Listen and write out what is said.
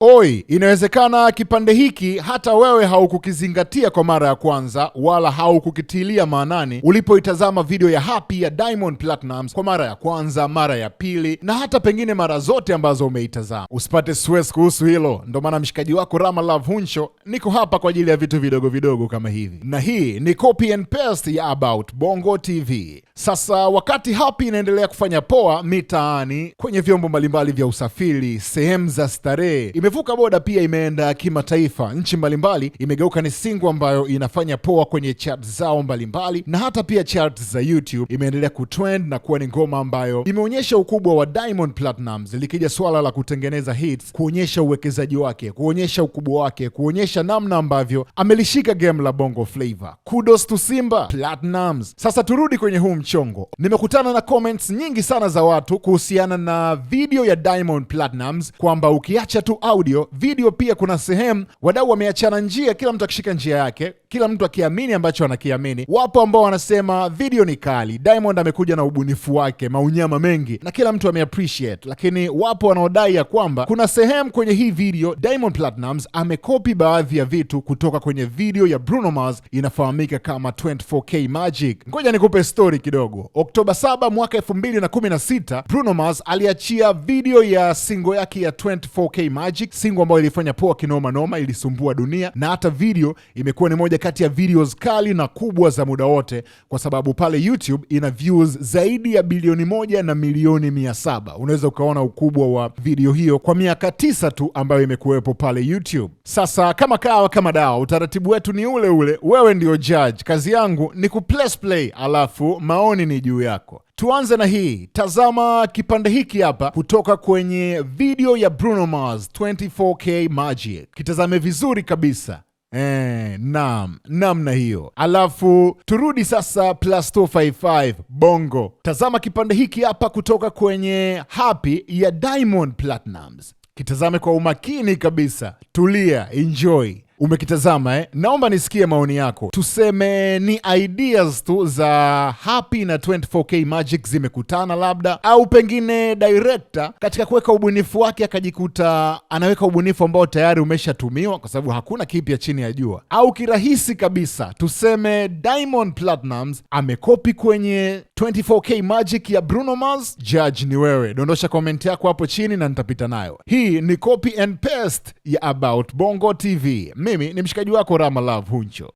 Oi, inawezekana kipande hiki hata wewe haukukizingatia kwa mara ya kwanza wala haukukitilia maanani ulipoitazama video ya Happy ya Diamond Platnumz kwa mara ya kwanza, mara ya pili na hata pengine mara zote ambazo umeitazama. Usipate stress kuhusu hilo, ndo maana mshikaji wako Rama Love Huncho niko hapa kwa ajili ya vitu vidogo vidogo kama hivi. Na hii ni copy and paste ya About Bongo TV. Sasa wakati Happy inaendelea kufanya poa mitaani, kwenye vyombo mbalimbali vya usafiri, sehemu za starehe, imevuka boda pia imeenda kimataifa. Nchi mbalimbali imegeuka ni single ambayo inafanya poa kwenye chart zao mbalimbali, na hata pia chart za YouTube imeendelea kutrend na kuwa ni ngoma ambayo imeonyesha ukubwa wa Diamond Platnumz likija swala la kutengeneza hits, kuonyesha uwekezaji wake, kuonyesha ukubwa wake, kuonyesha namna ambavyo amelishika game la Bongo Flavor. Kudos to Simba Platnumz. Sasa turudi kwenye huu mchongo. Nimekutana na comments nyingi sana za watu kuhusiana na video ya Diamond Platnumz kwamba ukiacha tu audio, video pia kuna sehemu wadau wameachana njia, kila mtu akishika njia yake, kila mtu akiamini ambacho anakiamini. Wapo ambao wanasema video ni kali, Diamond amekuja na ubunifu wake, maunyama mengi na kila mtu ameappreciate, lakini wapo wanaodai ya kwamba kuna sehemu kwenye hii video Diamond Platnumz amekopi baadhi ya vitu kutoka kwenye video ya Bruno Mars inafahamika kama 24K Magic. Ngoja nikupe story kidogo. Oktoba 7 mwaka 2016 Bruno Mars aliachia video ya single yake ya 24K Magic, single ambayo ilifanya poa kinoma noma, ilisumbua dunia, na hata video imekuwa ni moja kati ya videos kali na kubwa za muda wote, kwa sababu pale YouTube ina views zaidi ya bilioni 1 na milioni 700. Unaweza ukaona ukubwa wa video hiyo kwa miaka 9 tu ambayo imekuwepo pale YouTube. Sasa kama kawa kama dawa, utaratibu wetu ni ule ule, wewe ndio judge, kazi yangu ni kupress play, alafu maoni ni juu yako. Tuanze na hii. Tazama kipande hiki hapa kutoka kwenye video ya Mars 24K Magic. Kitazame vizuri kabisa. Namna hiyo. Alafu turudi sasa +255 Bongo. Tazama kipande hiki hapa kutoka kwenye Happy ya Diamond Platnumz. Kitazame kwa umakini kabisa. Tulia, enjoy. Umekitazama Naomba nisikie maoni yako. Tuseme ni ideas tu za Happy na 24K Magic zimekutana labda, au pengine director katika kuweka ubunifu wake akajikuta anaweka ubunifu ambao tayari umeshatumiwa, kwa sababu hakuna kipya chini ya jua. Au kirahisi kabisa tuseme Diamond Platnumz amekopi kwenye 24K Magic ya Bruno Mars. Judge ni wewe. Dondosha comment yako hapo chini na nitapita nayo. Hii ni copy and paste ya About Bongo TV. Mimi ni mshikaji wako Rama Love Huncho.